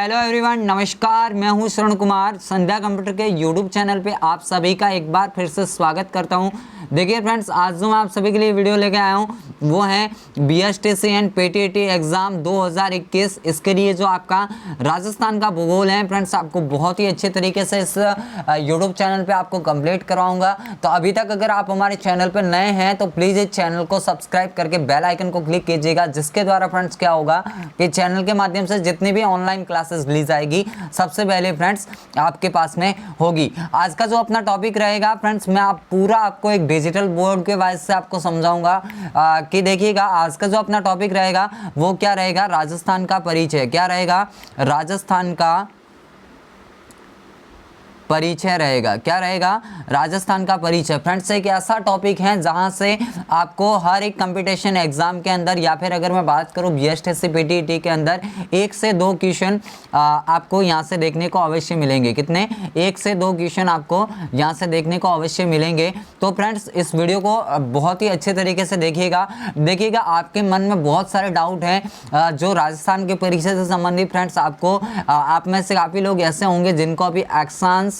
Hello everyone, नमस्कार। मैं हूं श्रवण कुमार। संध्या कंप्यूटर के यूट्यूब चैनल पे आप सभी का एक बार फिर से स्वागत करता हूं। देखिए फ्रेंड्स, आज जो मैं आप सभी के लिए वीडियो लेके आया हूं वो है बीएसटीसी एंड पीटीईटी एग्ज़ाम 2021। इसके लिए जो आपका राजस्थान का भूगोल है फ्रेंड्स, आपको बहुत ही अच्छे तरीके से इस यूट्यूब चैनल पे आपको कंप्लीट करवाऊंगा। तो अभी तक अगर आप हमारे चैनल पर नए हैं तो प्लीज़ इस चैनल को सब्सक्राइब करके बेल आइकन को क्लिक कीजिएगा, जिसके द्वारा फ्रेंड्स क्या होगा कि चैनल के माध्यम से जितनी भी ऑनलाइन क्लासेस ली जाएगी सबसे पहले फ्रेंड्स आपके पास में होगी। आज का जो अपना टॉपिक रहेगा फ्रेंड्स, मैं आपको एक डिजिटल बोर्ड के वाइज से आपको समझाऊंगा कि देखिएगा आज का जो अपना टॉपिक रहेगा वो क्या रहेगा, राजस्थान का परिचय। क्या रहेगा? राजस्थान का परिचय रहेगा। क्या रहेगा? राजस्थान का परिचय। फ्रेंड्स, एक ऐसा टॉपिक है जहां से आपको हर एक कंपटीशन एग्जाम के अंदर, या फिर अगर मैं बात करूं बीएसटीसी पीटीईटी के अंदर, 1 से 2 क्वेश्चन आपको यहां से देखने को अवश्य मिलेंगे। कितने? 1 से 2 क्वेश्चन आपको यहां से देखने को अवश्य मिलेंगे। तो फ्रेंड्स, इस वीडियो को बहुत ही अच्छे तरीके से देखिएगा। आपके मन में बहुत सारे डाउट हैं जो राजस्थान के परिचय से संबंधित। फ्रेंड्स, आपको आप में से काफ़ी लोग ऐसे होंगे जिनको अभी एक्सांस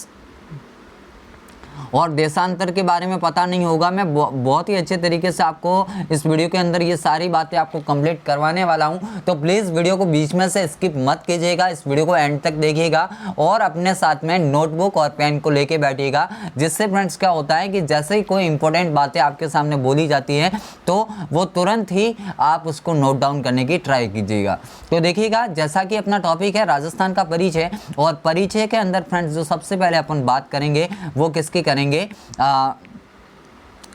और देशांतर के बारे में पता नहीं होगा। मैं बहुत ही अच्छे तरीके से आपको इस वीडियो के अंदर ये सारी बातें आपको कंप्लीट करवाने वाला हूं। तो प्लीज़ वीडियो को बीच में से स्किप मत कीजिएगा, इस वीडियो को एंड तक देखिएगा और अपने साथ में नोटबुक और पेन को लेके बैठिएगा। जिससे फ्रेंड्स क्या होता है कि जैसे ही कोई इंपॉर्टेंट बातें आपके सामने बोली जाती है तो वो तुरंत ही आप उसको नोट डाउन करने की ट्राई कीजिएगा। तो देखिएगा, जैसा कि अपना टॉपिक है राजस्थान का परिचय, और परिचय के अंदर फ्रेंड्स जो सबसे पहले अपन बात करेंगे वो किसकी करेंगे?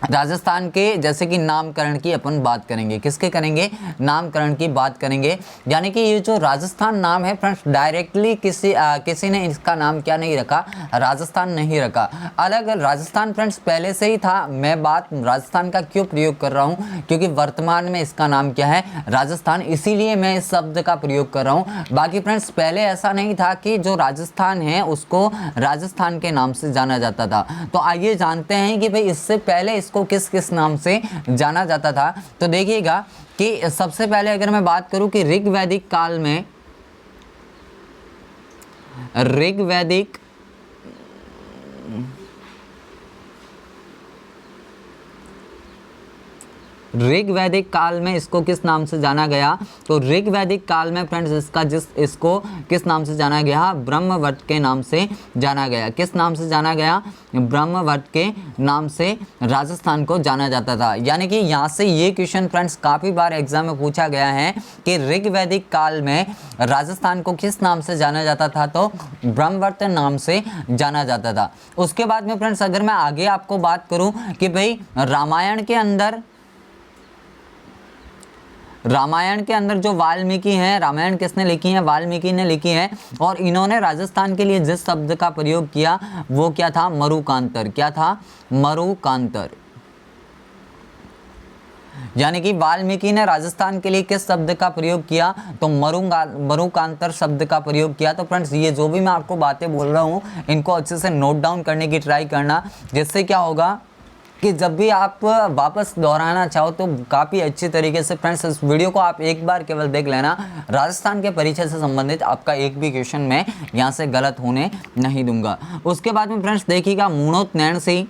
राजस्थान के जैसे कि नामकरण की अपन बात करेंगे। किसके करेंगे? नामकरण की बात करेंगे। यानी कि ये जो राजस्थान नाम है फ्रेंड्स, डायरेक्टली किसी ने इसका नाम क्या नहीं रखा, राजस्थान नहीं रखा। अलग राजस्थान फ्रेंड्स पहले से ही था। मैं बात राजस्थान का क्यों प्रयोग कर रहा हूँ, क्योंकि वर्तमान में इसका नाम क्या है? राजस्थान, इसीलिए मैं इस शब्द का प्रयोग कर रहा हूँ। बाकी फ्रेंड्स पहले ऐसा नहीं था कि जो राजस्थान है उसको राजस्थान के नाम से जाना जाता था। तो आइए जानते हैं कि भाई इससे पहले को किस किस नाम से जाना जाता था। तो देखिएगा कि सबसे पहले अगर मैं बात करूं कि ऋग्वैदिक काल में, ऋग्वैदिक काल में इसको किस नाम से जाना गया? तो ऋग्वैदिक काल में फ्रेंड्स इसको किस नाम से जाना गया? ब्रह्मवट के नाम से जाना गया। किस नाम से जाना गया? ब्रह्मवट के नाम से राजस्थान को जाना जाता था। यानी कि यहाँ से ये क्वेश्चन फ्रेंड्स काफ़ी बार एग्जाम में पूछा गया है कि ऋग्वैदिक काल में राजस्थान को किस नाम से जाना जाता था? तो ब्रह्मवट नाम से जाना जाता था। उसके बाद में फ्रेंड्स अगर मैं आगे आपको बात करूँ कि भाई रामायण के अंदर जो वाल्मीकि हैं, रामायण किसने लिखी है? वाल्मीकि ने लिखी है। और इन्होंने राजस्थान के लिए जिस शब्द का प्रयोग किया वो क्या था? मरुकांतर। क्या था? मरुकांतर। यानी कि वाल्मीकि ने राजस्थान के लिए किस शब्द का प्रयोग किया? तो मरुकांतर शब्द का प्रयोग किया। तो फ्रेंड्स, ये जो भी मैं आपको बातें बोल रहा हूँ इनको अच्छे से नोट डाउन करने की ट्राई करना, जिससे क्या होगा कि जब भी आप वापस दोहराना चाहो तो काफ़ी अच्छी तरीके से फ्रेंड्स इस वीडियो को आप एक बार केवल देख लेना। राजस्थान के परिचय से संबंधित आपका एक भी क्वेश्चन मैं यहाँ से गलत होने नहीं दूंगा। उसके बाद में फ्रेंड्स देखिएगा, मूणोत नैणसी,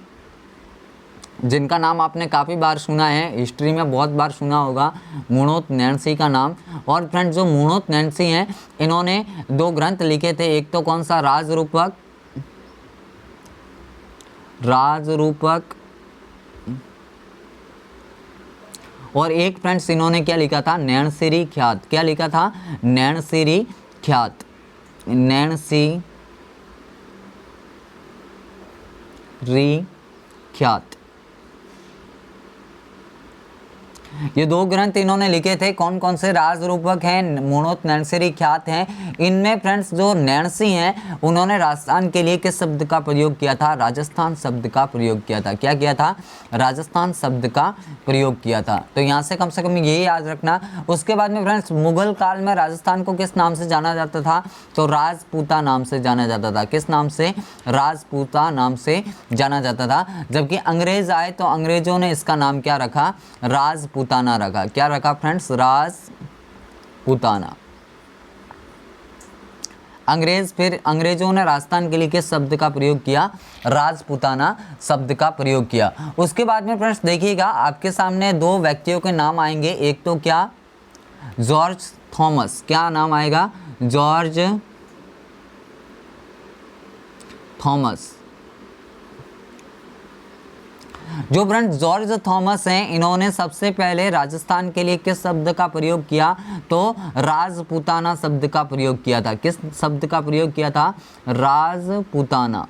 जिनका नाम आपने काफ़ी बार सुना है, हिस्ट्री में बहुत बार सुना होगा मूणोत नैणसी का नाम। और फ्रेंड्स जो मूणोत नैणसी हैं इन्होंने 2 ग्रंथ लिखे थे। एक तो कौन सा? राजरूपक, और एक फ्रेंड्स इन्होंने क्या लिखा था? नैणसीरी ख्यात। क्या लिखा था? नैणसीरी ख्यात। ये 2 ग्रंथ इन्होंने लिखे थे। कौन कौन से? राजरूपक हैं, मूणोत नैणसीरी ख्यात हैं। इनमें फ्रेंड्स जो नैणसी हैं उन्होंने राजस्थान के लिए किस शब्द का प्रयोग किया था? राजस्थान शब्द का प्रयोग किया था। क्या किया था? राजस्थान शब्द का प्रयोग किया था। तो यहाँ से कम यही याद रखना। उसके बाद में फ्रेंड्स मुगल काल में राजस्थान को किस नाम से जाना जाता था? तो राजपूता नाम से जाना जाता था। किस नाम से? राजपूता नाम से जाना जाता था। जबकि अंग्रेज आए तो अंग्रेजों ने इसका नाम क्या रखा? राजपूताना रखा। क्या रखा फ्रेंड्स? राजपूताना। फिर अंग्रेजों ने राजस्थान के लिए किस शब्द का प्रयोग किया? राजपूताना शब्द का प्रयोग किया। उसके बाद में फ्रेंड्स देखिएगा, आपके सामने दो व्यक्तियों के नाम आएंगे। एक तो क्या? George Thomas. क्या नाम आएगा? George Thomas. जो फ्रेंड्स जॉर्ज थॉमस हैं, इन्होंने सबसे पहले राजस्थान के लिए किस शब्द का प्रयोग किया? तो राजपूताना शब्द का प्रयोग किया था। किस शब्द का प्रयोग किया था? राजपूताना।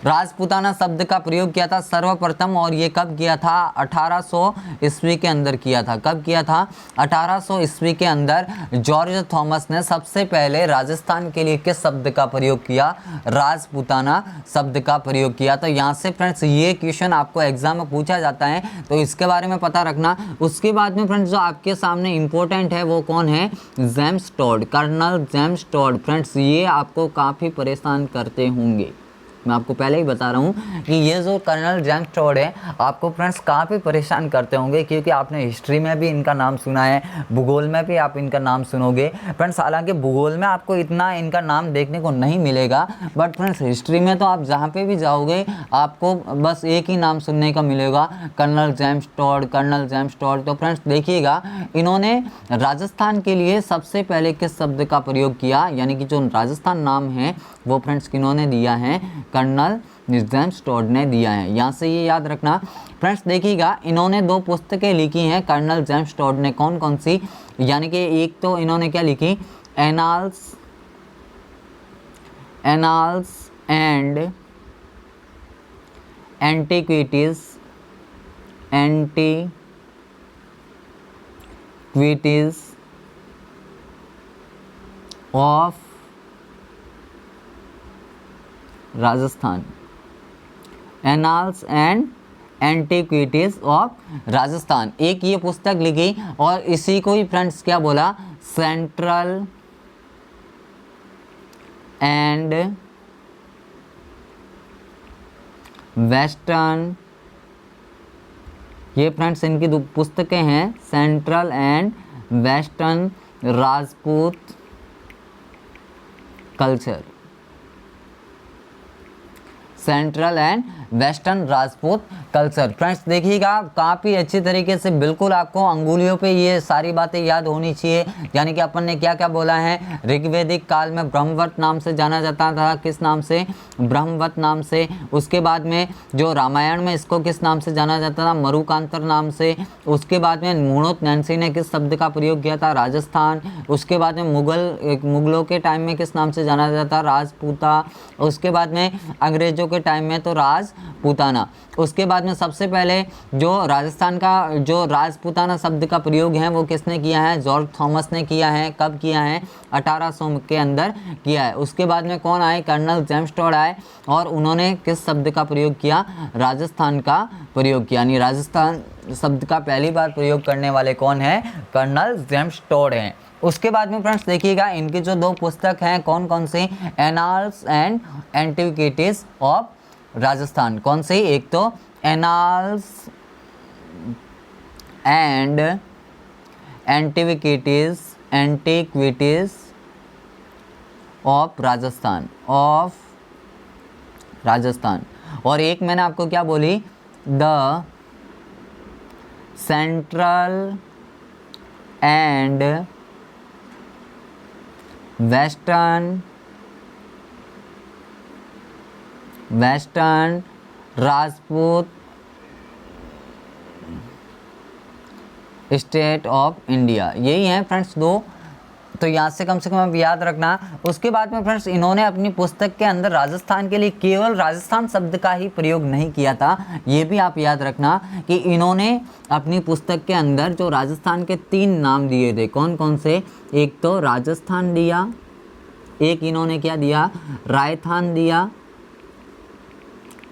राजपूताना शब्द का प्रयोग किया था सर्वप्रथम, और ये कब किया था? 1800 ईस्वी के अंदर किया था। कब किया था? 1800 ईस्वी के अंदर जॉर्ज थॉमस ने सबसे पहले राजस्थान के लिए किस शब्द का प्रयोग किया? राजपूताना शब्द का प्रयोग किया। तो यहाँ से फ्रेंड्स ये क्वेश्चन आपको एग्जाम में पूछा जाता है, तो इसके बारे में पता रखना। उसके बाद में फ्रेंड्स जो आपके सामने इंपॉर्टेंट है वो कौन है? James Tod, colonel James Tod. Friends ये आपको काफ़ी परेशान करते होंगे, मैं आपको पहले ही बता रहा हूँ कि ये जो कर्नल जेम्स टॉड है आपको फ्रेंड्स काफ़ी परेशान करते होंगे, क्योंकि आपने हिस्ट्री में भी इनका नाम सुना है, भूगोल में भी आप इनका नाम सुनोगे। फ्रेंड्स हालांकि भूगोल में आपको इतना इनका नाम देखने को नहीं मिलेगा, बट फ्रेंड्स हिस्ट्री में तो आप जहाँ पे भी जाओगे आपको बस एक ही नाम सुनने का मिलेगा, colonel James Tod, colonel James Tod. तो फ्रेंड्स देखिएगा, इन्होंने राजस्थान के लिए सबसे पहले किस शब्द का प्रयोग किया, यानी कि जो राजस्थान नाम है वो फ्रेंड्स किन्होंने दिया है? कर्नल जेम्स टॉड ने दिया है। यहाँ से ये याद रखना। फ्रेंड्स देखिएगा, इन्होंने दो पुस्तकें लिखी हैं कर्नल जेम्स टॉड ने। कौन कौन सी? यानी कि एक तो इन्होंने क्या लिखी? Annals and antiquities of Rajasthan, annals and antiquities of Rajasthan, एक ये पुस्तक लिखी। और इसी को ही फ्रेंड्स क्या बोला? सेंट्रल एंड वेस्टर्न, ये फ्रेंड्स इनकी दो पुस्तकें हैं, central and western Rajput culture, central and western Rajput culture. Friends देखिएगा, काफ़ी अच्छी तरीके से बिल्कुल आपको अंगुलियों पे ये सारी बातें याद होनी चाहिए। यानी कि अपन ने क्या क्या बोला है? ऋग्वैदिक काल में ब्रह्मवत नाम से जाना जाता था। किस नाम से? ब्रह्मवत नाम से। उसके बाद में जो रामायण में इसको किस नाम से जाना जाता था? मरुकांतर नाम से। उसके बाद में मुणुत नैन्सी ने किस शब्द का प्रयोग किया था? राजस्थान। उसके बाद में मुगलों के टाइम में किस नाम से जाना जाता था? राजपूता। उसके बाद में अंग्रेजों के टाइम में तो राजपूताना। उसके बाद में सबसे पहले जो राजस्थान का जो राजपूताना शब्द का प्रयोग है वो किसने किया है? जॉर्ज थॉमस ने किया है। कब किया है? 1800 के अंदर किया है। उसके बाद में कौन आए? कर्नल जेम्स टॉड आए, और उन्होंने किस शब्द का प्रयोग किया? राजस्थान का प्रयोग किया। यानी राजस्थान शब्द का पहली बार प्रयोग करने वाले कौन है? कर्नल जेम्स टॉड हैं। उसके बाद में फ्रेंड्स देखिएगा, इनकी जो दो पुस्तक हैं कौन कौन सी? Annals and antiquities of Rajasthan. कौन सी? एक तो annals and antiquities of Rajasthan, और एक मैंने आपको क्या बोली? The central and western Rajput state of India. यही है फ्रेंड्स दो, तो यहाँ से कम आप याद रखना। उसके बाद में फ्रेंड्स इन्होंने अपनी पुस्तक के अंदर राजस्थान के लिए केवल राजस्थान शब्द का ही प्रयोग नहीं किया था, ये भी आप याद रखना कि इन्होंने अपनी पुस्तक के अंदर जो राजस्थान के 3 नाम दिए थे। कौन कौन से? एक तो राजस्थान दिया, एक इन्होंने क्या दिया? रायथान दिया,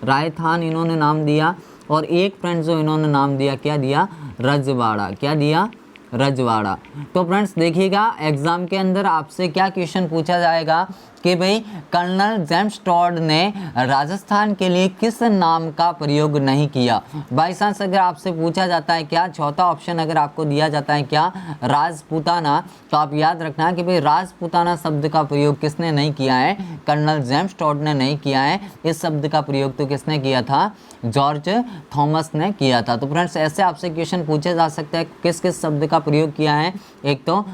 रायथान इन्होंने नाम दिया, और एक फ्रेंड्स जो इन्होंने नाम दिया, क्या दिया? रजवाड़ा। क्या दिया? रजवाड़ा। तो फ्रेंड्स देखिएगा, एग्जाम के अंदर आपसे क्या क्वेश्चन पूछा जाएगा कि कि भाई कर्नल जेम्स टॉड ने राजस्थान के लिए किस नाम का प्रयोग नहीं किया। बाई चांस अगर आपसे पूछा जाता है क्या, चौथा ऑप्शन अगर आपको दिया जाता है क्या, राजपूताना, तो आप याद रखना कि भाई राजपूताना शब्द का प्रयोग किसने नहीं किया है, कर्नल जेम्स टॉड ने नहीं किया है। इस शब्द का प्रयोग तो किसने किया था, जॉर्ज थॉमस ने किया था। तो फ्रेंड्स ऐसे आपसे क्वेश्चन पूछे जा सकते हैं किस किस शब्द का प्रयोग किया है। एक तो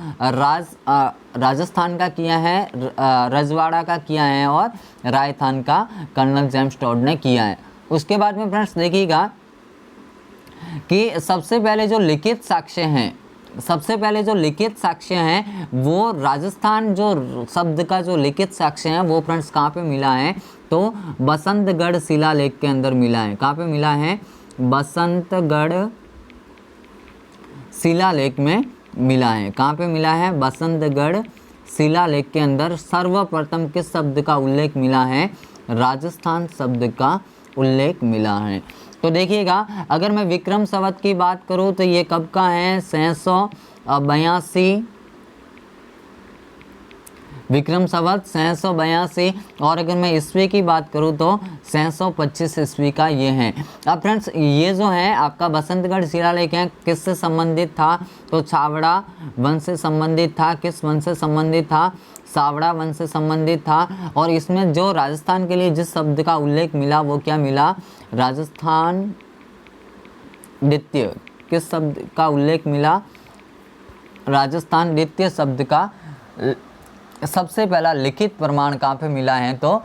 राजस्थान का किया है, रजवाड़ा का किया है और राजस्थान का कर्नल जेम्स टॉड ने किया है। उसके बाद में फ्रेंड्स देखिएगा कि सबसे पहले जो लिखित साक्ष्य हैं, सबसे पहले जो लिखित साक्ष्य हैं वो राजस्थान जो शब्द का जो लिखित साक्ष्य है वो फ्रेंड्स कहाँ पे मिला है, तो बसंतगढ़ शिलालेख के अंदर मिला है। कहाँ पे मिला है, बसंतगढ़ शिलालेख में मिला है। कहाँ पे मिला है, बसंतगढ़ शिलालेख के अंदर सर्वप्रथम किस शब्द का उल्लेख मिला है, राजस्थान शब्द का उल्लेख मिला है। तो देखिएगा अगर मैं विक्रम संवत की बात करूं तो ये कब का है, 682 विक्रम संवत 682। और अगर मैं ईस्वी की बात करूं तो 625 ईस्वी का ये है। अब फ्रेंड्स ये जो है आपका बसंतगढ़ शिलालेख है किससे संबंधित था, तो छावड़ा वंश से संबंधित था। किस वंश से संबंधित था, सावड़ा वंश से संबंधित था। और इसमें जो राजस्थान के लिए जिस शब्द का उल्लेख मिला वो क्या मिला, राजस्थान द्वितीय। किस शब्द का उल्लेख मिला, राजस्थान द्वितीय शब्द का सबसे पहला लिखित प्रमाण कहाँ पे मिला है, तो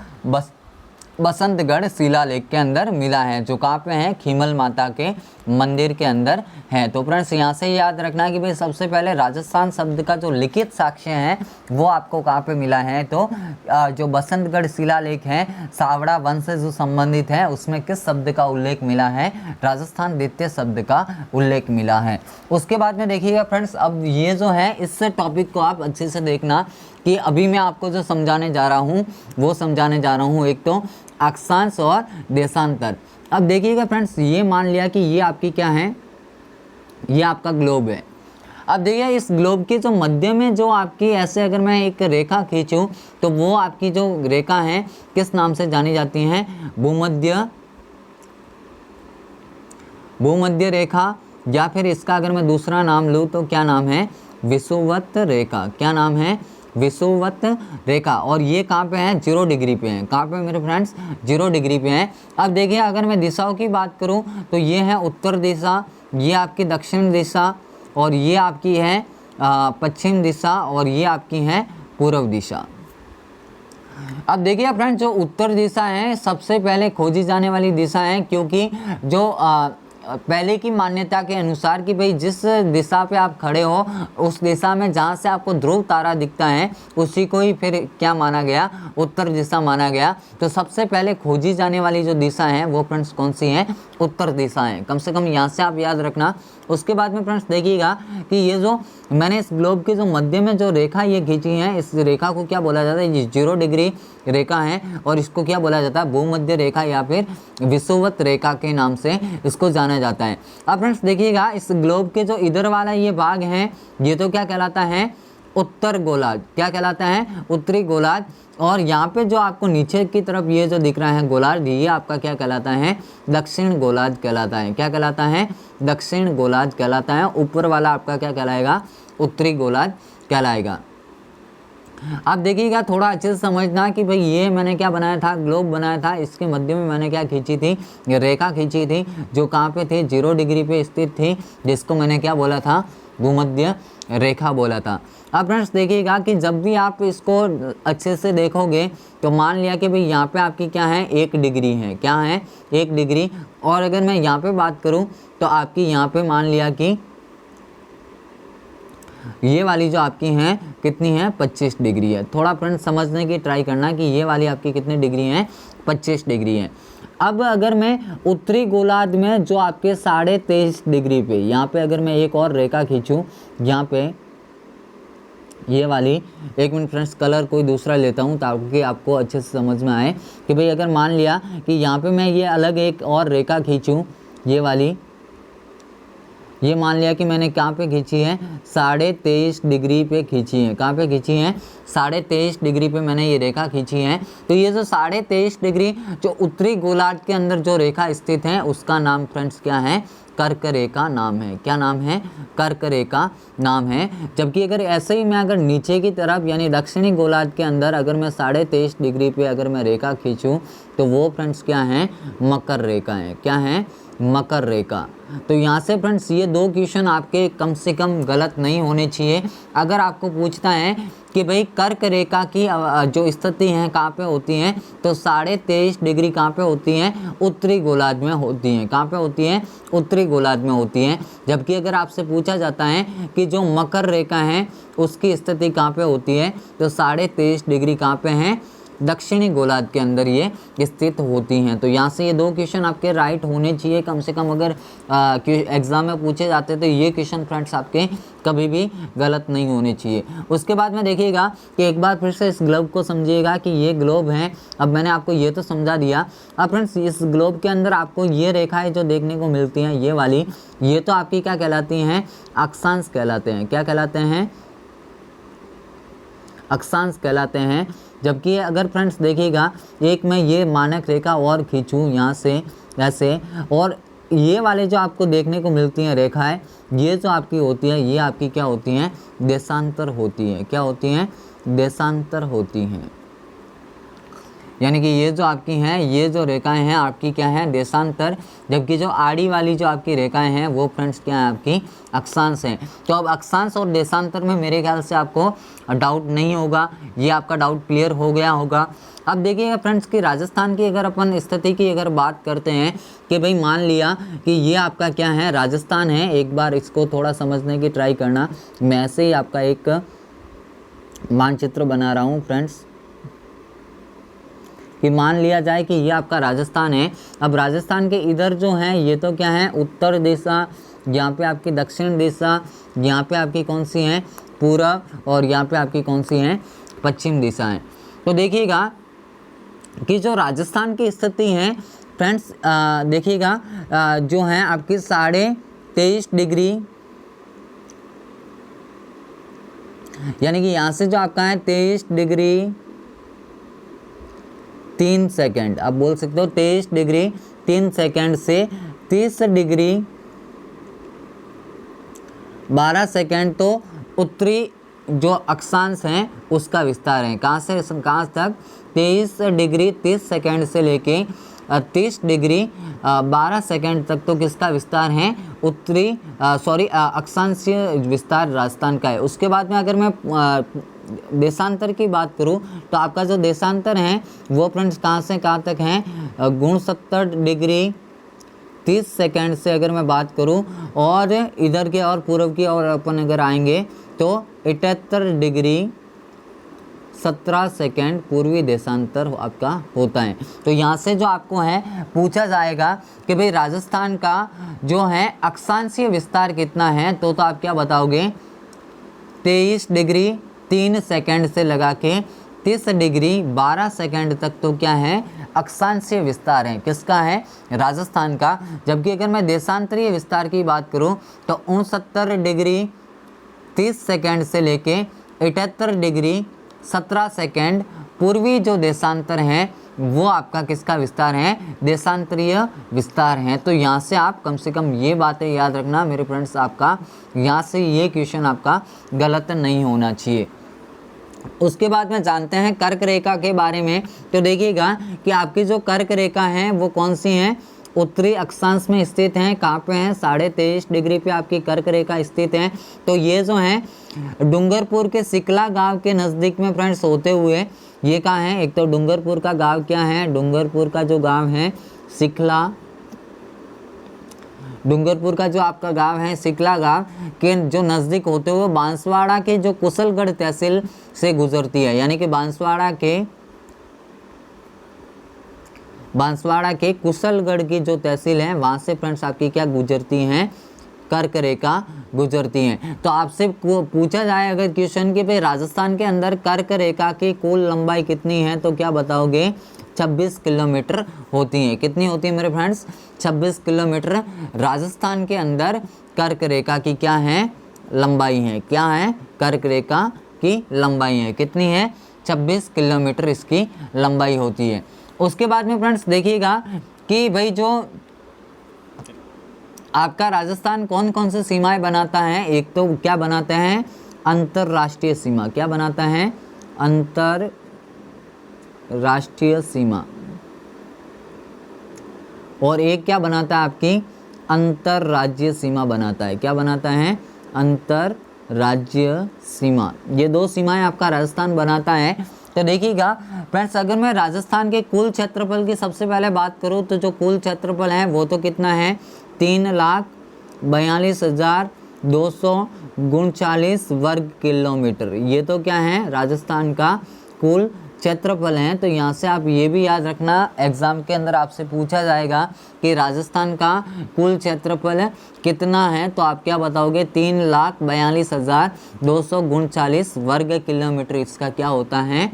बसंतगढ़ शिलालेख के अंदर मिला है, जो कहाँ पे है, खीमल माता के मंदिर के अंदर है। तो फ्रेंड्स यहाँ से याद रखना कि भाई सबसे पहले राजस्थान शब्द का जो लिखित साक्ष्य है वो आपको कहाँ पे मिला है, तो जो बसंतगढ़ शिलालेख है सावड़ा वंश से जो संबंधित है उसमें किस शब्द का उल्लेख मिला है, राजस्थान द्वितीय शब्द का उल्लेख मिला है। उसके बाद में देखिएगा फ्रेंड्स अब ये जो है इस टॉपिक को आप अच्छे से देखना कि अभी मैं आपको जो समझाने जा रहा हूँ वो समझाने जा रहा हूँ। एक तो अक्षांश और देशांतर। अब देखिएगा फ्रेंड्स ये मान लिया कि ये आपकी क्या है, ये आपका ग्लोब है। अब देखिए इस ग्लोब के जो मध्य में जो आपकी ऐसे अगर मैं एक रेखा खींचूं तो वो आपकी जो रेखा है किस नाम से जानी जाती है, भूमध्य रेखा, या फिर इसका अगर मैं दूसरा नाम लूँ तो क्या नाम है, विषुवत रेखा। क्या नाम है, विषुवत रेखा। और ये कहाँ पे है, 0 डिग्री पे है। कहाँ पे मेरे फ्रेंड्स, 0 डिग्री पे है। अब देखिए अगर मैं दिशाओं की बात करूँ तो ये है उत्तर दिशा, ये आपकी दक्षिण दिशा, और ये आपकी है पश्चिम दिशा, और ये आपकी है पूर्व दिशा। अब देखिए फ्रेंड्स जो उत्तर दिशा है सबसे पहले खोजी जाने वाली दिशा है, क्योंकि जो पहले की मान्यता के अनुसार कि भाई जिस दिशा पे आप खड़े हो उस दिशा में जहाँ से आपको ध्रुव तारा दिखता है उसी को ही फिर क्या माना गया, उत्तर दिशा माना गया। तो सबसे पहले खोजी जाने वाली जो दिशा है वो फ्रेंड्स कौन सी है, उत्तर दिशा है। कम से कम यहाँ से आप याद रखना। उसके बाद में फ्रेंड्स देखिएगा कि ये जो मैंने इस ग्लोब के जो मध्य में जो रेखा ये खींची है, इस रेखा को क्या बोला जाता है, ये 0 डिग्री रेखा है और इसको क्या बोला जाता है, भूमध्य रेखा या फिर विषुवत रेखा के नाम से इसको जाना जाता है। अब फ्रेंड्स देखिएगा इस ग्लोब के जो इधर वाला ये भाग है ये तो क्या कहलाता है, उत्तर गोलार्ध। क्या कहलाता है, उत्तरी गोलार्ध। और यहाँ पे जो आपको नीचे की तरफ ये जो दिख रहा है गोलार्ध, ये आपका क्या कहलाता है, दक्षिण गोलार्ध कहलाता है। क्या कहलाता है, दक्षिण गोलार्ध कहलाता है। ऊपर वाला आपका क्या कहलाएगा, उत्तरी गोलार्ध कहलाएगा। आप देखिएगा थोड़ा अच्छे से समझना कि भाई ये मैंने क्या बनाया था, ग्लोब बनाया था, इसके मध्य में मैंने क्या खींची थी, रेखा खींची थी जो कहाँ पे थी, 0 डिग्री पे स्थित थी, जिसको मैंने क्या बोला था, भूमध्य रेखा बोला था। अब फ्रेंड्स देखिएगा कि जब भी आप इसको अच्छे से देखोगे तो मान लिया कि भाई यहाँ पे आपकी क्या है, 1 डिग्री है। क्या है, 1 डिग्री। और अगर मैं यहाँ पे बात करूँ तो आपकी यहाँ पे मान लिया कि ये वाली जो आपकी है कितनी है, 25 डिग्री है। थोड़ा फ्रेंड्स समझने की ट्राई करना कि ये वाली आपकी कितनी डिग्री है, 25 डिग्री है। अब अगर मैं उत्तरी गोलार्ध में जो आपके 23.5 डिग्री पे, यहाँ पे अगर मैं एक और रेखा खींचूँ, यहाँ पे ये वाली, एक मिनट फ्रेंड्स कलर कोई दूसरा लेता हूँ ताकि आपको अच्छे से समझ में आए कि भाई अगर मान लिया कि यहाँ पे मैं ये अलग एक और रेखा खींचूँ, ये वाली, ये मान लिया कि मैंने कहाँ पे खींची है, 23.5 डिग्री पे खींची है। कहाँ पे खींची है, 23.5 डिग्री पे मैंने ये रेखा खींची है। तो ये जो 23.5 डिग्री जो उत्तरी गोलार्ध के अंदर जो रेखा स्थित है उसका नाम फ्रेंड्स क्या है, कर्क रेखा नाम है। क्या नाम है, कर्क रेखा नाम है। जबकि अगर ऐसे ही मैं अगर नीचे की तरफ यानी दक्षिणी गोलार्ध के अंदर अगर मैं 23.5 डिग्री पे अगर मैं रेखा खींचूं तो वो फ्रेंड्स क्या है, मकर रेखा है। क्या है, मकर रेखा। तो यहाँ से फ्रेंड्स ये 2 क्वेश्चन आपके कम से कम गलत नहीं होने चाहिए। अगर आपको पूछता है कि भाई कर्क रेखा की जो स्थिति है कहाँ पे होती हैं, तो 23.5 डिग्री कहाँ पे होती हैं, उत्तरी गोलार्ध में होती हैं। कहाँ पे होती हैं, उत्तरी गोलार्ध में होती हैं। जबकि अगर आपसे पूछा जाता है कि जो मकर रेखा है उसकी स्थिति कहाँ पे होती है, तो 23.5 डिग्री कहाँ पे हैं, दक्षिणी गोलार्ध के अंदर ये स्थित होती हैं। तो यहाँ से ये 2 क्वेश्चन आपके राइट होने चाहिए कम से कम। अगर एग्जाम में पूछे जाते तो ये क्वेश्चन फ्रेंड्स आपके कभी भी गलत नहीं होने चाहिए। उसके बाद में देखिएगा कि एक बार फिर से इस ग्लोब को समझिएगा कि ये ग्लोब है। अब मैंने आपको ये तो समझा दिया। अब फ्रेंड्स इस ग्लोब के अंदर आपको ये रेखाएं जो देखने को मिलती हैं ये वाली, ये तो आपकी क्या कहलाती हैं, अक्षांश कहलाते हैं। क्या कहलाते हैं, अक्षांश कहलाते हैं। जबकि अगर फ्रेंड्स देखिएगा एक मैं ये मानक रेखा और खींचूँ यहाँ से ऐसे, और ये वाले जो आपको देखने को मिलती हैं रेखाएं, ये जो आपकी होती है ये आपकी क्या होती हैं, देशांतर होती हैं। क्या होती हैं, देशांतर होती हैं। यानी कि ये जो आपकी हैं, ये जो रेखाएं हैं आपकी क्या है, देशांतर। जबकि जो आड़ी वाली जो आपकी रेखाएं हैं वो फ्रेंड्स क्या है, आपकी अक्षांश हैं। तो अब अक्षांश और देशांतर में मेरे ख्याल से आपको डाउट नहीं होगा, ये आपका डाउट क्लियर हो गया होगा। अब देखिएगा फ्रेंड्स कि राजस्थान की अगर अपन स्थिति की अगर बात करते हैं कि भाई मान लिया कि ये आपका क्या है, राजस्थान है। एक बार इसको थोड़ा समझने की ट्राई करना। मैं ऐसे ही आपका एक मानचित्र बना रहा हूँ फ्रेंड्स कि मान लिया जाए कि ये आपका राजस्थान है। अब राजस्थान के इधर जो है ये तो क्या है, उत्तर दिशा, यहाँ पे आपकी दक्षिण दिशा, यहाँ पे आपकी कौन सी है, पूरब, और यहाँ पे आपकी कौन सी है, पश्चिम दिशा है। तो देखिएगा कि जो राजस्थान की स्थिति है फ्रेंड्स, देखिएगा जो है आपकी 23.5 डिग्री, यानी कि यहाँ से जो आपका है 23 डिग्री 3 सेकेंड, आप बोल सकते हो 23 डिग्री 3 सेकेंड से 30 डिग्री 12 सेकेंड, तो उत्तरी जो अक्षांश हैं उसका विस्तार है। कहाँ से कहाँ तक, 23 डिग्री 30 सेकेंड से लेके 30 डिग्री 12 सेकेंड तक तो किसका विस्तार है, उत्तरी अक्षांशीय विस्तार राजस्थान का है। उसके बाद में अगर मैं देशांतर की बात करूं तो आपका जो देशांतर है वो फ्रेंड्स कहाँ से कहाँ तक है, 69 डिग्री 30 सेकेंड से अगर मैं बात करूं, और इधर के और पूर्व की और अपन अगर आएंगे तो 78 डिग्री 17 सेकेंड पूर्वी देशांतर आपका होता है। तो यहाँ से जो आपको है पूछा जाएगा कि भाई राजस्थान का जो है अक्षांशीय विस्तार कितना है, तो आप क्या बताओगे, 23 डिग्री 3 सेकेंड से लगा के 30 डिग्री 12 सेकेंड तक तो क्या है, अक्षांशीय विस्तार है। किसका है, राजस्थान का। जबकि अगर मैं देशांतरीय विस्तार की बात करूं तो 69 डिग्री 30 सेकेंड से लेके 78 डिग्री 17 सेकेंड पूर्वी जो देशांतर है वो आपका किसका विस्तार है, देशांतरीय विस्तार है। तो यहाँ से आप कम से कम ये बातें याद रखना मेरे फ्रेंड्स, आपका यहाँ से ये क्वेश्चन आपका गलत नहीं होना चाहिए। उसके बाद में जानते हैं कर्क रेखा के बारे में। तो देखिएगा कि आपकी जो कर्क रेखा है वो कौन सी है, उत्तरी अक्षांश में स्थित हैं। कहाँ पे हैं, 23.5 डिग्री पे आपकी कर्क रेखा स्थित है। तो ये जो है डूंगरपुर के सिकला गांव के नज़दीक में फ्रेंड्स होते हुए ये कहाँ है, एक तो डूंगरपुर का गांव क्या है, डूंगरपुर का जो गांव है सिकला, डूंगरपुर का जो आपका गांव है सिकला गांव के जो नज़दीक होते हुए बांसवाड़ा के जो कुशलगढ़ तहसील से गुजरती है। यानी कि बांसवाड़ा के कुशलगढ़ की जो तहसील है वहाँ से फ्रेंड्स आपकी क्या गुजरती हैं, कर्क रेखा गुजरती हैं। तो आपसे पूछा जाए अगर क्वेश्चन कि भाई राजस्थान के अंदर कर्क रेखा की कुल लंबाई कितनी है, तो क्या बताओगे, 26 किलोमीटर होती हैं। कितनी होती है मेरे फ्रेंड्स, 26 किलोमीटर राजस्थान के अंदर कर्क रेखा की क्या है, लंबाई है। क्या है, कर्क रेखा की लंबाई है। कितनी है, 26 किलोमीटर इसकी लंबाई होती है। उसके बाद में फ्रेंड्स देखिएगा कि भाई जो आपका राजस्थान कौन कौन से सीमाएं बनाता है। एक तो क्या बनाते हैं, अंतरराष्ट्रीय सीमा। क्या बनाता है, अंतरराष्ट्रीय सीमा। और एक क्या बनाता है, आपकी अंतरराज्यीय सीमा बनाता है। क्या बनाता है, अंतरराज्यीय सीमा। ये दो सीमाएं आपका राजस्थान बनाता है। तो देखिएगा फ्रेंड्स, अगर मैं राजस्थान के कुल क्षेत्रफल की सबसे पहले बात करूं तो जो कुल क्षेत्रफल है वो तो कितना है, 3,42,239 वर्ग किलोमीटर। ये तो क्या है, राजस्थान का कुल क्षेत्रफल है। तो यहाँ से आप ये भी याद रखना, एग्जाम के अंदर आपसे पूछा जाएगा कि राजस्थान का कुल क्षेत्रफल कितना है, तो आप क्या बताओगे, 3,42,239 वर्ग किलोमीटर इसका क्या होता है,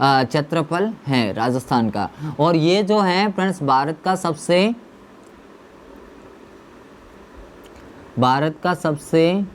क्षेत्रफल है राजस्थान का। और ये जो है फ्रेंड्स भारत का सबसे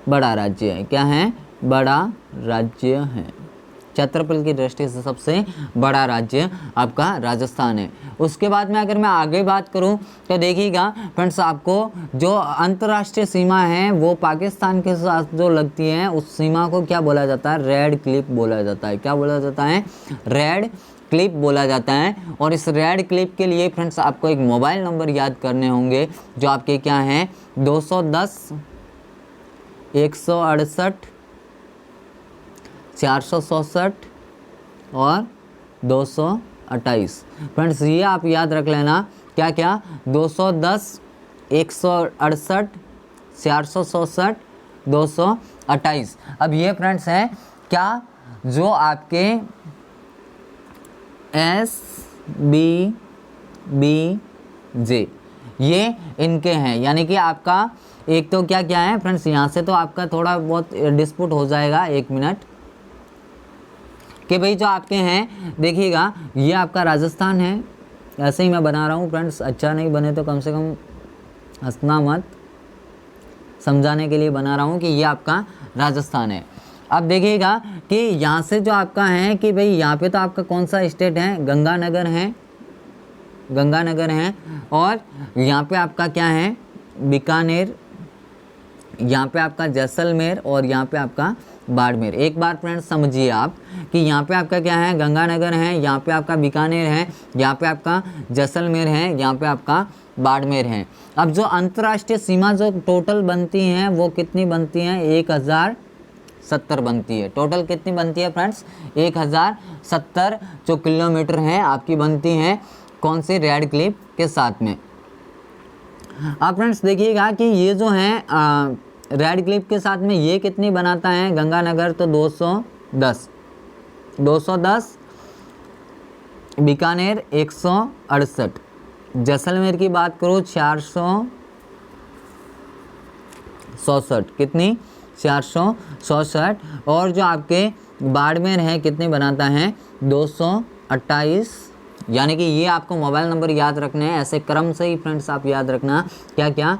बड़ा राज्य है। क्या है, बड़ा राज्य है। क्षेत्रफल की दृष्टि से सबसे बड़ा राज्य आपका राजस्थान है। उसके बाद में अगर मैं आगे बात करूं तो देखिएगा फ्रेंड्स, आपको जो अंतर्राष्ट्रीय सीमा है वो पाकिस्तान के साथ जो लगती है उस सीमा को क्या बोला जाता है, रेड क्लिफ बोला जाता है। क्या बोला जाता है, रेड क्लिप बोला जाता है। और इस रेड क्लिप के लिए फ्रेंड्स आपको एक मोबाइल नंबर याद करने होंगे जो आपके क्या हैं, 210 168 467 और 228। फ्रेंड्स ये आप याद रख लेना, क्या क्या, 210 168 467 228। अब ये फ्रेंड्स हैं क्या, जो आपके SBBJ ये इनके हैं। यानी कि आपका एक तो क्या क्या है फ्रेंड्स, यहाँ से तो आपका थोड़ा बहुत डिस्प्यूट हो जाएगा, 1 मिनट, कि भाई जो आपके हैं देखिएगा ये आपका राजस्थान है। ऐसे ही मैं बना रहा हूँ फ्रेंड्स, अच्छा नहीं बने तो कम से कम हंसना मत, समझाने के लिए बना रहा हूँ कि ये आपका राजस्थान है। अब देखिएगा कि यहाँ से जो आपका है कि भाई यहाँ पे तो आपका कौन सा स्टेट है, गंगानगर है, गंगानगर है। और यहाँ पे आपका क्या है, बीकानेर, यहाँ पे आपका जैसलमेर और यहाँ पे आपका बाड़मेर। एक बार फ्रेंड्स समझिए आप कि यहाँ पे आपका क्या है, गंगानगर है, यहाँ पे आपका बीकानेर है, यहाँ पे आपका जैसलमेर है, यहाँ पे आपका बाड़मेर है। अब जो अंतर्राष्ट्रीय सीमा जो टोटल बनती हैं वो कितनी बनती हैं, 1070 बनती है। टोटल कितनी बनती है फ्रेंड्स, 1070 जो किलोमीटर हैं आपकी बनती हैं, कौन सी, रेड क्लिफ के साथ में। अब फ्रेंड्स देखिएगा कि ये जो है रेड क्लिफ के साथ में ये कितनी बनाता है, गंगानगर तो 210, बीकानेर 168, जैसलमेर की बात करो 467, कितनी, 467। और जो आपके बाड़मेर है कितने बनाता है, 228। यानी कि ये आपको मोबाइल नंबर याद रखने हैं, ऐसे क्रम से ही फ्रेंड्स आप याद रखना, क्या क्या,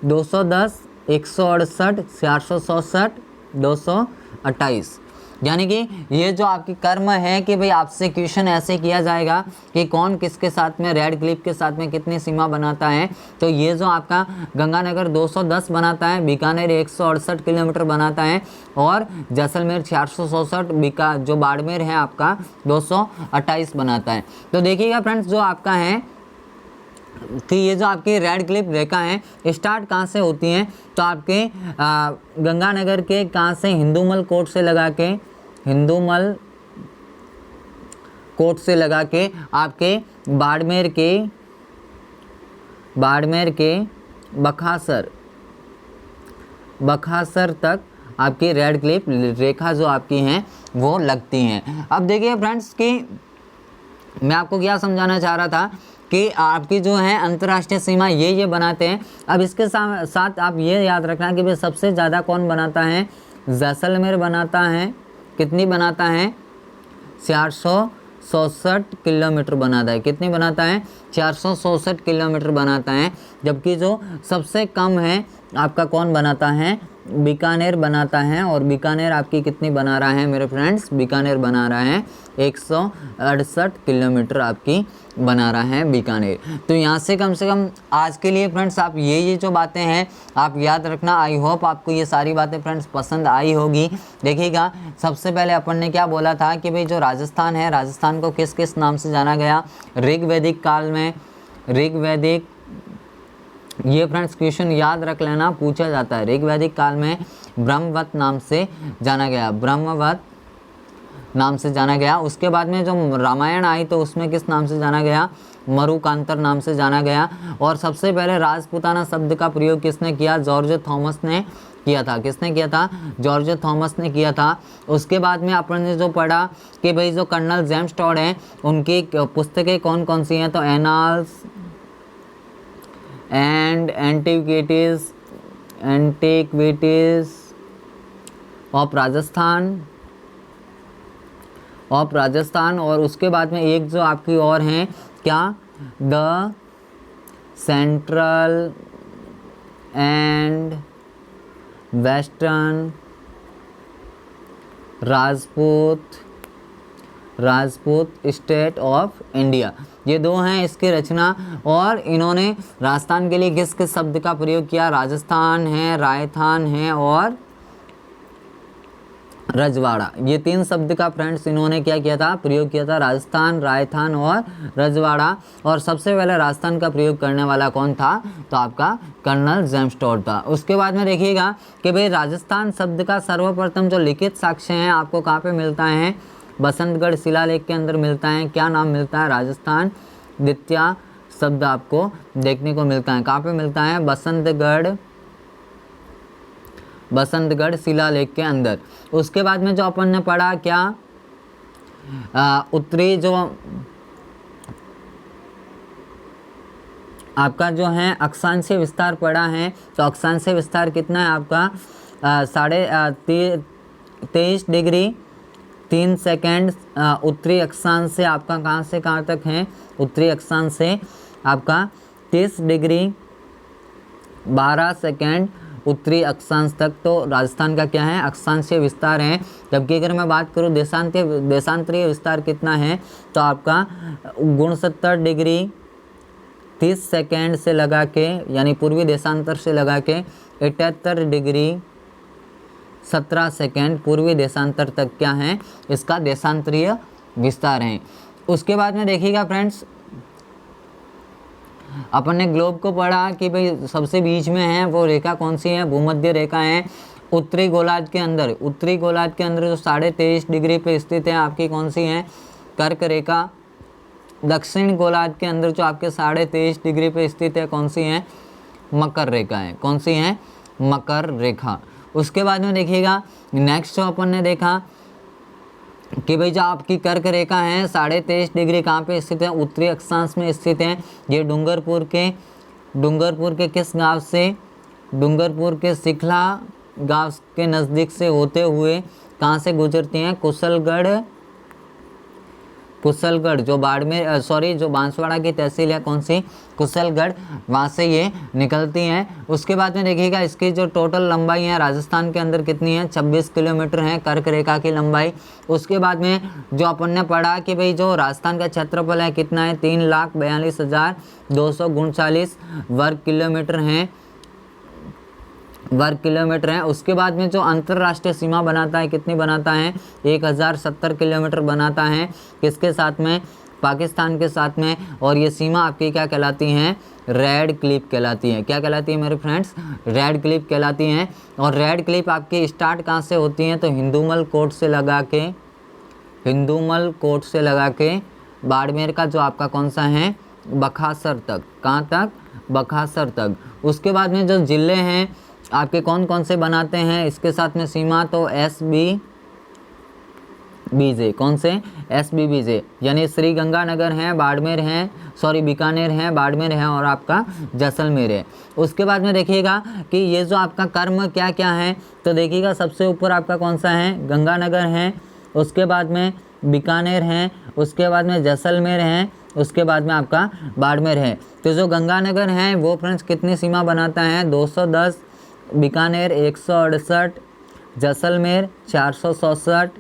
210 168 467 228। यानी कि ये जो आपकी कर्म है कि भाई आपसे क्वेश्चन ऐसे किया जाएगा कि कौन किसके साथ में, रेड क्लिफ के साथ में कितनी सीमा बनाता है। तो ये जो आपका गंगानगर 210 बनाता है, बीकानेर 168 किलोमीटर बनाता है और जैसलमेर 467, जो बाड़मेर है आपका 228 बनाता है। तो देखिएगा फ्रेंड्स, जो आपका है कि ये जो आपकी रेड क्लिफ रेखा है स्टार्ट कहाँ से होती हैं, तो आपके गंगानगर के कहाँ से, हिंदूमल कोट से लगा के, हिंदूमल कोट से लगा के आपके बाड़मेर के बखासर तक आपकी रेड क्लिफ रेखा जो आपकी हैं वो लगती हैं। अब देखिए फ्रेंड्स कि मैं आपको क्या समझाना चाह रहा था कि आपकी जो है अंतर्राष्ट्रीय सीमा ये बनाते हैं। अब इसके साथ आप ये याद रखना कि भाई सबसे ज़्यादा कौन बनाता है, जैसलमेर बनाता है, कितनी बनाता है, किलोमीटर बनाता है। कितनी बनाता है? 467 किलोमीटर बनाता है। जबकि जो सबसे कम है आपका कौन बनाता है? बीकानेर बनाता है। और बीकानेर आपकी कितनी बना रहा है मेरे फ्रेंड्स? बीकानेर बना रहा है 168 किलोमीटर आपकी बना रहा है बीकानेर। तो यहाँ से कम आज के लिए फ्रेंड्स आप ये जो बातें हैं आप याद रखना। आई होप आपको ये सारी बातें फ्रेंड्स पसंद आई होगी। देखिएगा, सबसे पहले अपन ने क्या बोला था कि भाई जो राजस्थान है, राजस्थान को किस किस नाम से जाना गया? ऋग्वैदिक काल में, ऋग्वैदिक, ये फ्रेंड्स क्वेश्चन याद रख लेना, पूछा जाता है। ऋग्वैदिक काल में ब्रह्मवत नाम से जाना गया, ब्रह्मवत नाम से जाना गया। उसके बाद में जो रामायण आई तो उसमें किस नाम से जाना गया? मरुकांतर नाम से जाना गया। और सबसे पहले राजपूताना शब्द का प्रयोग किसने किया? जॉर्ज थॉमस ने किया था। किसने किया था? जॉर्ज थॉमस ने किया था। उसके बाद में अपन ने जो पढ़ा कि भाई जो कर्नल जेम्स टॉड हैं उनकी पुस्तकें कौन कौन सी हैं? तो annals and antiquities of Rajasthan. और उसके बाद में एक जो आपकी और हैं क्या? The central and western Rajput state of India. ये दो हैं इसकी रचना। और इन्होंने राजस्थान के लिए किस किस शब्द का प्रयोग किया? राजस्थान है, रायथान है और रजवाड़ा। ये 3 शब्द का फ्रेंड्स इन्होंने क्या किया था? प्रयोग किया था। राजस्थान, रायथान और रजवाड़ा। और सबसे पहले राजस्थान का प्रयोग करने वाला कौन था? तो आपका कर्नल जेम्स टॉड था। उसके बाद में देखिएगा कि भाई राजस्थान शब्द का सर्वप्रथम जो लिखित साक्ष्य है आपको कहाँ पे मिलता है? बसंतगढ़ शिलालेख के अंदर मिलता है। क्या नाम मिलता है? राजस्थान द्वितीय शब्द आपको देखने को मिलता है। कहाँ पे मिलता है? बसंतगढ़ शिलालेख के अंदर। उसके बाद में जो अपन ने पढ़ा क्या? उत्तरी जो आपका जो है अक्षांशीय विस्तार पढ़ा है। तो अक्षांशीय विस्तार कितना है आपका? 23.23 डिग्री 3 सेकेंड उत्तरी अक्षांश से आपका कहाँ से कहाँ तक है? उत्तरी अक्षांश से आपका 30 डिग्री 12 सेकेंड उत्तरी अक्षांश तक। तो राजस्थान का क्या है? अक्षांशीय विस्तार है। जबकि अगर मैं बात करूँ देशांतरीय विस्तार कितना है? तो आपका 69 डिग्री 30 सेकेंड से लगा के, यानी पूर्वी देशांतर से लगा के 78 डिग्री 17 सेकेंड पूर्वी देशांतर तक क्या है? इसका देशांतरीय विस्तार है। उसके बाद में देखिएगा फ्रेंड्स, अपन ने ग्लोब को पढ़ा कि भाई सबसे बीच में है वो रेखा कौन सी है? भूमध्य रेखा है। उत्तरी गोलार्ध के अंदर जो 23.5 डिग्री पे स्थित है आपकी कौन सी है? कर्क रेखा। दक्षिण गोलार्ध के अंदर जो आपके 23.5 डिग्री पे स्थित है कौन सी है? मकर रेखा है। कौन सी है? मकर रेखा। उसके बाद में देखिएगा नेक्स्ट जो अपन ने देखा कि भाई जो आपकी कर्क रेखा है 23.5 डिग्री कहाँ पे स्थित है? उत्तरी अक्षांश में स्थित है। ये डूंगरपुर के किस गांव से? डूंगरपुर के सिखला गांव के नज़दीक से होते हुए कहाँ से गुजरती हैं? कुशलगढ़ जो जो बांसवाड़ा की तहसील है कौन सी? कुशलगढ़, वहाँ से ये निकलती हैं। उसके बाद में देखिएगा इसकी जो टोटल लंबाई है राजस्थान के अंदर कितनी है? 26 किलोमीटर है कर्क रेखा की लंबाई। उसके बाद में जो अपन ने पढ़ा कि भाई जो राजस्थान का क्षेत्रफल है कितना है? 3,42,239 वर्ग किलोमीटर है। उसके बाद में जो अंतर्राष्ट्रीय सीमा बनाता है कितनी बनाता है? 1070 किलोमीटर बनाता है। किसके साथ में? पाकिस्तान के साथ में। और ये सीमा आपकी क्या कहलाती हैं? रेड क्लिप कहलाती है। क्या कहलाती है मेरे फ्रेंड्स? रेड क्लिप कहलाती हैं। और रेड क्लिप आपकी स्टार्ट कहाँ से होती हैं? तो हिंदूमल कोट से लगा के बाड़मेर का जो आपका कौन सा है? बखासर तक। कहाँ तक? बखासर तक। उसके बाद में जो जिले हैं आपके कौन कौन से बनाते हैं इसके साथ में सीमा? तो SBBJ। कौन से? SBBJ, यानी श्री गंगानगर है, बीकानेर है, बाड़मेर है और आपका जैसलमेर है। उसके बाद में देखिएगा कि ये जो आपका कर्म क्या क्या है? तो देखिएगा सबसे ऊपर आपका कौन सा है? गंगानगर है। उसके बाद में बीकानेर है, उसके बाद में जैसलमेर है, उसके बाद में आपका बाड़मेर है। तो जो गंगानगर है वो फ्रेंड्स कितनी सीमा बनाता है, 210, बीकानेर 168, जैसलमेर 467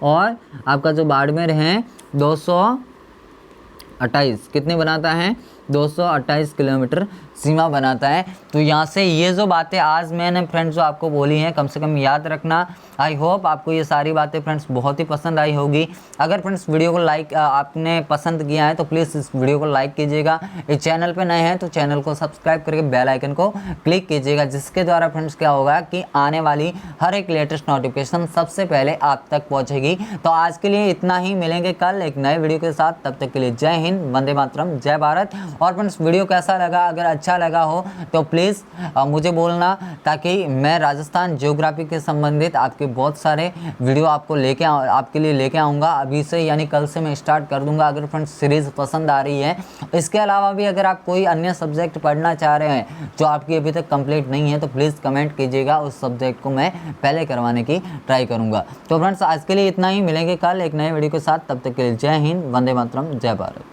और आपका जो बाड़मेर है 228 कितने बनाता है, 228 किलोमीटर सीमा बनाता है। तो यहाँ से ये जो बातें आज मैंने फ्रेंड्स जो आपको बोली हैं कम से कम याद रखना। आई होप आपको ये सारी बातें फ्रेंड्स बहुत ही पसंद आई होगी। अगर फ्रेंड्स वीडियो को लाइक आपने पसंद किया है तो प्लीज़ इस वीडियो को लाइक कीजिएगा। इस चैनल पे नए हैं तो चैनल को सब्सक्राइब करके बेल आइकन को क्लिक कीजिएगा, जिसके द्वारा फ्रेंड्स क्या होगा कि आने वाली हर एक लेटेस्ट नोटिफिकेशन सबसे पहले आप तक पहुँचेगी। तो आज के लिए इतना ही, मिलेंगे कल एक नए वीडियो के साथ। तब तक के लिए जय हिंद, वंदे मातरम, जय भारत। और फ्रेंड्स वीडियो कैसा लगा, अगर अच्छा लगा हो तो प्लीज़ मुझे बोलना, ताकि मैं राजस्थान ज्योग्राफी के संबंधित आपके बहुत सारे वीडियो आपके लिए लेके आऊँगा। अभी से यानी कल से मैं स्टार्ट कर दूंगा, अगर फ्रेंड्स सीरीज़ पसंद आ रही है। इसके अलावा भी अगर आप कोई अन्य सब्जेक्ट पढ़ना चाह रहे हैं जो आपकी अभी तक कंप्लीट नहीं है तो प्लीज़ कमेंट कीजिएगा, उस सब्जेक्ट को मैं पहले करवाने की ट्राई करूँगा। तो फ्रेंड्स आज के लिए इतना ही, मिलेंगे कल एक नए वीडियो के साथ। तब तक के लिए जय हिंद, वंदे मातरम, जय भारत।